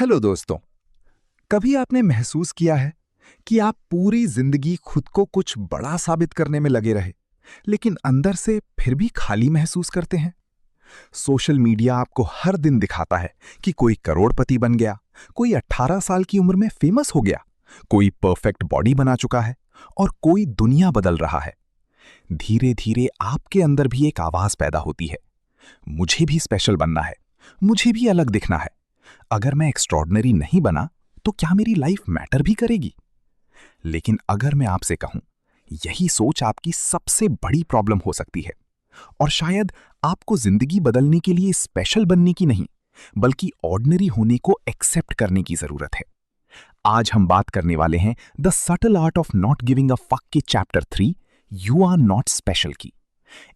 Hello दोस्तों। कभी आपने महसूस किया है कि आप पूरी जिंदगी खुद को कुछ बड़ा साबित करने में लगे रहे, लेकिन अंदर से फिर भी खाली महसूस करते हैं? सोशल मीडिया आपको हर दिन दिखाता है कि कोई करोड़पति बन गया, कोई 18 साल की उम्र में फेमस हो गया, कोई परफेक्ट बॉडी बना चुका है और कोई दुनिया बदल रहा है। धीरे धीरे आपके अंदर भी एक आवाज पैदा होती है, मुझे भी स्पेशल बनना है, मुझे भी अलग दिखना है। अगर मैं एक्स्ट्रॉर्डिनरी नहीं बना तो क्या मेरी लाइफ मैटर भी करेगी? लेकिन अगर मैं आपसे कहूं, यही सोच आपकी सबसे बड़ी प्रॉब्लम हो सकती है और शायद आपको जिंदगी बदलने के लिए स्पेशल बनने की नहीं, बल्कि ऑर्डिनरी होने को एक्सेप्ट करने की जरूरत है। आज हम बात करने वाले हैं the subtle art of not giving a fuck के chapter 3, you are not special की।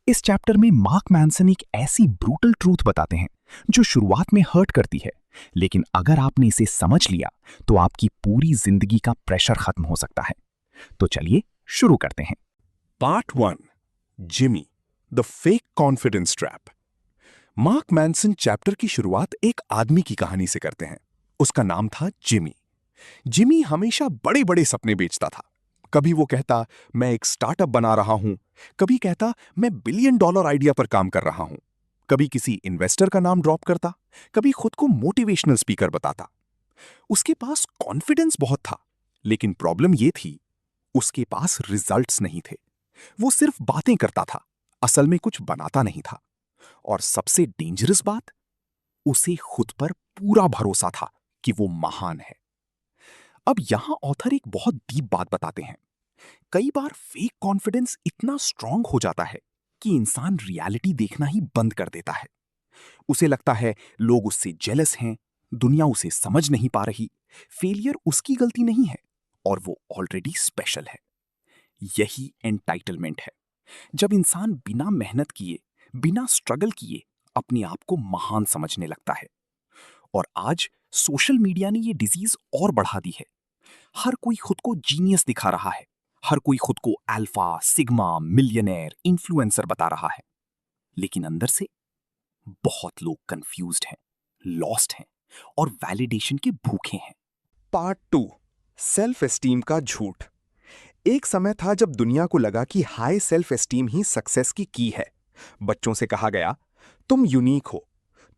इस चैप्टर में मार्क मैनसन एक ऐसी ब्रूटल ट्रूथ बताते हैं जो शुरुआत में हर्ट करती है, लेकिन अगर आपने इसे समझ लिया तो आपकी पूरी जिंदगी का प्रेशर खत्म हो सकता है। तो चलिए शुरू करते हैं। Part 1, Jimmy, the fake confidence trap. Mark Manson chapter की शुरुआत एक आदमी की कहानी से करते हैं। उसका नाम था जिमी। जिमी हमेशा बड़े बड़े सपने बेचता था। कभी वो कहता मैं एक स्टार्टअप बना रहा हूं, कभी कहता मैं $1 बिलियन आइडिया पर काम कर रहा हूं, कभी किसी इन्वेस्टर का नाम ड्रॉप करता, कभी खुद को मोटिवेशनल स्पीकर बताता। उसके पास कॉन्फिडेंस बहुत था, लेकिन प्रॉब्लम ये थी, उसके पास रिजल्ट्स नहीं थे। वो सिर्फ बातें करता था, असल में कुछ बनाता नहीं था। और सबसे डेंजरस बात, उसे खुद पर पूरा भरोसा था कि वो महान है। अब यहां ऑथर एक बहुत डीप बात बताते हैं। कई बार फेक कॉन्फिडेंस इतना स्ट्रांग हो जाता है कि इंसान रियलिटी देखना ही बंद कर देता है। उसे लगता है लोग उससे जेलस हैं, दुनिया उसे समझ नहीं पा रही, फेलियर उसकी गलती नहीं है और वो ऑलरेडी स्पेशल है। यही एंटाइटलमेंट है, जब इंसान बिना मेहनत किए, बिना स्ट्रगल किए अपने आप को महान समझने लगता है। और आज सोशल मीडिया ने ये डिजीज और बढ़ा दी है। हर कोई खुद को जीनियस दिखा रहा है, हर कोई खुद को अल्फा, सिग्मा, मिलियनेयर, इन्फ्लुएंसर बता रहा है, लेकिन अंदर से बहुत लोग कंफ्यूज्ड हैं, लॉस्ट हैं और वैलिडेशन के भूखे हैं। पार्ट 2, सेल्फ एस्टीम का झूठ। एक समय था जब दुनिया को लगा कि हाई सेल्फ एस्टीम ही सक्सेस की की है। बच्चों से कहा गया, तुम यूनिक हो,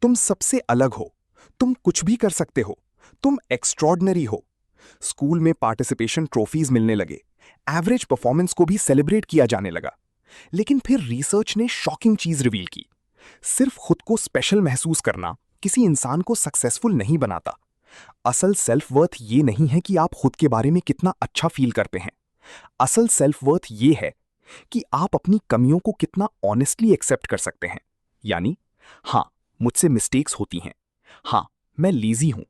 तुम सबसे अलग हो, तुम कुछ भी कर सकते हो, तुम एक्स्ट्रॉर्डिनरी हो। स्कूल में पार्टिसिपेशन ट्रॉफीज मिलने लगे, एवरेज परफॉर्मेंस को भी सेलिब्रेट किया जाने लगा। लेकिन फिर रिसर्च ने शॉकिंग चीज रिवील की, सिर्फ खुद को स्पेशल महसूस करना किसी इंसान को सक्सेसफुल नहीं बनाता। असल सेल्फ वर्थ ये नहीं है कि आप खुद के बारे में कितना अच्छा फील करते हैं। असल सेल्फ वर्थ ये है कि आप अपनी कमियों को कितना ऑनेस्टली एक्सेप्ट कर सकते हैं। यानी, हाँ, मुझसे मिस्टेक्स होती हैं, हाँ, मैं लेजी हूं,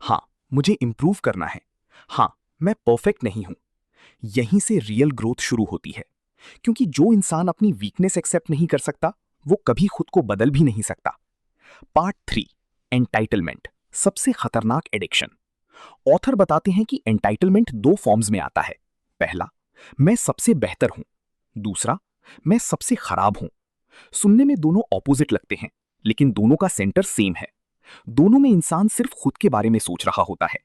हाँ, मुझे इंप्रूव करना है, हाँ, मैं परफेक्ट नहीं हूं। यहीं से रियल ग्रोथ शुरू होती है, क्योंकि जो इंसान अपनी वीकनेस एक्सेप्ट नहीं कर सकता, वो कभी खुद को बदल भी नहीं सकता। पार्ट 3, एंटाइटलमेंट, सबसे खतरनाक एडिक्शन। ऑथर बताते हैं कि एंटाइटलमेंट 2 फॉर्म्स में आता है। पहला, मैं सबसे बेहतर हूं। दूसरा, मैं सबसे खराब हूं। सुनने में दोनों ऑपोजिट लगते हैं, लेकिन दोनों का सेंटर सेम है। दोनों में इंसान सिर्फ खुद के बारे में सोच रहा होता है।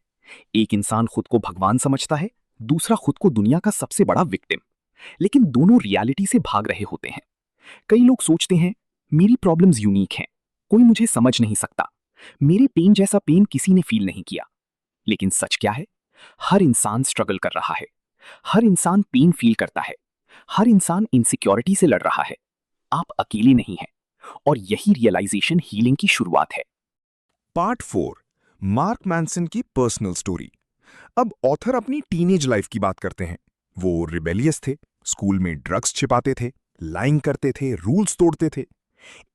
एक इंसान खुद को भगवान समझता है, दूसरा खुद को दुनिया का सबसे बड़ा विक्टिम। लेकिन दोनों रियलिटी से भाग रहे होते हैं। कई लोग सोचते हैं, मेरी प्रॉब्लम्स यूनिक हैं, कोई मुझे समझ नहीं सकता, मेरे पेन जैसा पेन किसी ने फील नहीं किया। लेकिन सच क्या है? हर इंसान स्ट्रगल कर रहा है, हर इंसान पेन फील करता है, हर इंसान इनसिक्योरिटी से लड़ रहा है। आप अकेले नहीं हैं, और यही रियलाइजेशन हीलिंग की शुरुआत है। पार्ट 4, मार्क मैनसन की पर्सनल स्टोरी। अब ऑथर अपनी टीनेज लाइफ की बात करते हैं। वो रिबेलियस थे, स्कूल में ड्रग्स छिपाते थे, लाइंग करते थे, रूल्स तोड़ते थे।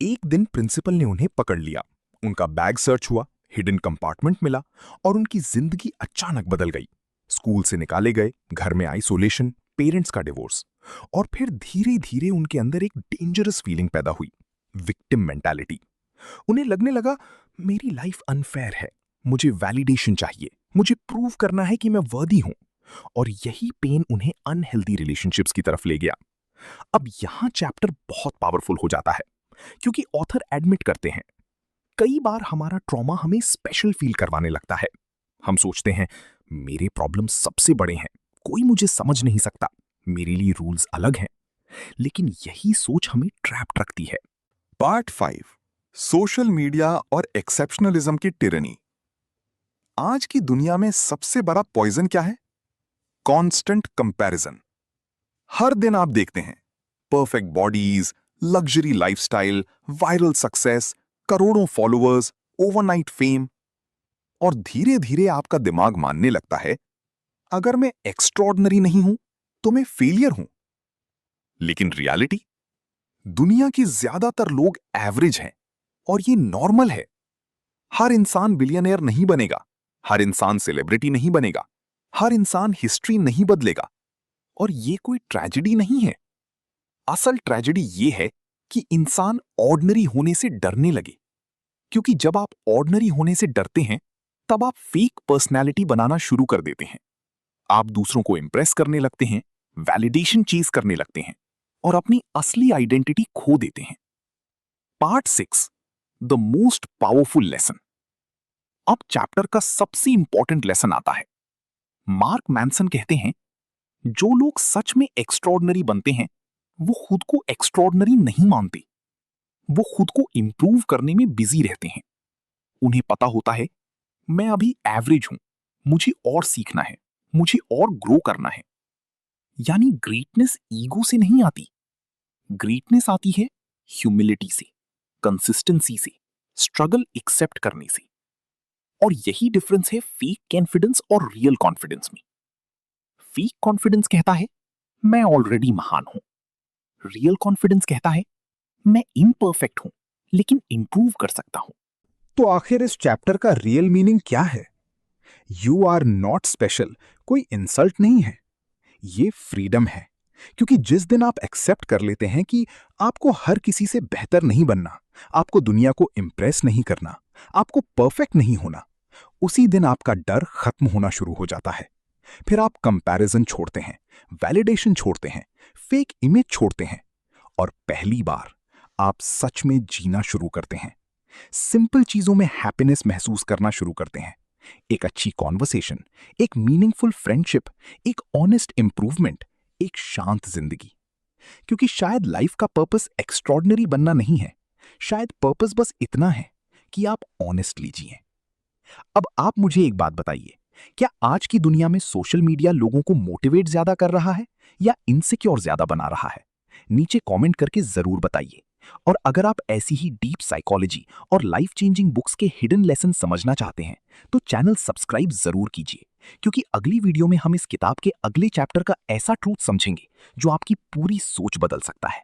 एक दिन प्रिंसिपल ने उन्हें पकड़ लिया, उनका बैग सर्च हुआ, हिडन कंपार्टमेंट मिला और उनकी जिंदगी अचानक बदल गई। स्कूल से निकाले गए, घर में आइसोलेशन, पेरेंट्स का डिवोर्स, और फिर धीरे धीरे उनके अंदर एक डेंजरस फीलिंग पैदा हुई, विक्टिम मेंटालिटी। उन्हें लगने लगा, मेरी लाइफ अनफेयर है, मुझे वैलिडेशन चाहिए, मुझे प्रूव करना है कि मैं वर्दी हूं। और यही पेन उन्हें अनहेल्दी रिलेशनशिप्स की तरफ ले गया। अब यहां चैप्टर बहुत पावरफुल हो जाता है, क्योंकि ऑथर एडमिट करते हैं, कई बार हमारा ट्रॉमा हमें स्पेशल फील करवाने लगता है। हम सोचते हैं मेरे प्रॉब्लम सबसे बड़े हैं, कोई मुझे समझ नहीं सकता, मेरे लिए रूल्स अलग हैं। लेकिन यही सोच हमें ट्रैप्ड रखती है। पार्ट 5, सोशल मीडिया और एक्सेप्शनलिज्म की टिरनी। आज की दुनिया में सबसे बड़ा पॉइजन क्या है? Constant comparison. हर दिन आप देखते हैं perfect bodies, luxury lifestyle, viral success, करोड़ों फॉलोअर्स, ओवरनाइट फेम, और धीरे धीरे आपका दिमाग मानने लगता है अगर मैं एक्स्ट्रॉर्डिनरी नहीं हूं तो मैं फेलियर हूं। लेकिन रियलिटी, दुनिया की ज्यादातर लोग एवरेज हैं और ये नॉर्मल है। हर इंसान बिलियनियर नहीं बनेगा, हर इंसान सेलिब्रिटी नहीं बनेगा, हर इंसान हिस्ट्री नहीं बदलेगा। और ये कोई ट्रेजेडी नहीं है। असल ट्रेजेडी ये है कि इंसान ऑर्डिनरी होने से डरने लगे, क्योंकि जब आप ऑर्डिनरी होने से डरते हैं तब आप फेक पर्सनैलिटी बनाना शुरू कर देते हैं। आप दूसरों को इंप्रेस करने लगते हैं, वैलिडेशन चेज करने लगते हैं और अपनी असली आइडेंटिटी खो देते हैं। Part 6, the most powerful lesson. अब चैप्टर का सबसे इंपॉर्टेंट लेसन आता है। मार्क मैनसन कहते हैं जो लोग सच में एक्स्ट्रॉर्डिनरी बनते हैं वो खुद को एक्स्ट्रॉर्डिनरी नहीं मानते, वो खुद को इंप्रूव करने में बिजी रहते हैं। उन्हें पता होता है मैं अभी एवरेज हूं, मुझे और सीखना है, मुझे और ग्रो करना है। यानी ग्रेटनेस ईगो से नहीं आती, ग्रेटनेस आती है ह्यूमिलिटी से, कंसिस्टेंसी से, स्ट्रगल एक्सेप्ट करने से। और यही डिफरेंस है फेक कॉन्फिडेंस और रियल कॉन्फिडेंस में। फेक कॉन्फिडेंस कहता है मैं ऑलरेडी महान हूं, रियल कॉन्फिडेंस कहता है मैं इम्परफेक्ट हूं लेकिन इंप्रूव कर सकता हूं। तो आखिर इस चैप्टर का रियल मीनिंग क्या है? यू आर नॉट स्पेशल कोई इंसल्ट नहीं है, ये फ्रीडम है। क्योंकि जिस दिन आप एक्सेप्ट कर लेते हैं कि आपको हर किसी से बेहतर नहीं बनना, आपको दुनिया को इंप्रेस नहीं करना, आपको परफेक्ट नहीं होना, उसी दिन आपका डर खत्म होना शुरू हो जाता है। फिर आप कंपैरिजन छोड़ते हैं, वैलिडेशन छोड़ते हैं, फेक इमेज छोड़ते हैं और पहली बार आप सच में जीना शुरू करते हैं। सिंपल चीजों में हैप्पीनेस महसूस करना शुरू करते हैं। एक अच्छी कॉन्वर्सेशन, एक मीनिंगफुल फ्रेंडशिप, एक ऑनेस्ट इंप्रूवमेंट, एक शांत जिंदगी। क्योंकि शायद लाइफ का पर्पस एक्स्ट्रॉर्डिनरी बनना नहीं है, शायद पर्पस बस इतना है कि आप ऑनेस्टली जिएं। अब आप मुझे एक बात बताइए, क्या आज की दुनिया में सोशल मीडिया लोगों को मोटिवेट ज्यादा कर रहा है या इनसिक्योर ज्यादा बना रहा है? नीचे कमेंट करके जरूर बताइए। और अगर आप ऐसी ही डीप साइकोलॉजी और लाइफ चेंजिंग बुक्स के हिडन लेसन समझना चाहते हैं तो चैनल सब्सक्राइब जरूर कीजिए, क्योंकि अगली वीडियो में हम इस किताब के अगले चैप्टर का ऐसा ट्रूथ समझेंगे जो आपकी पूरी सोच बदल सकता है।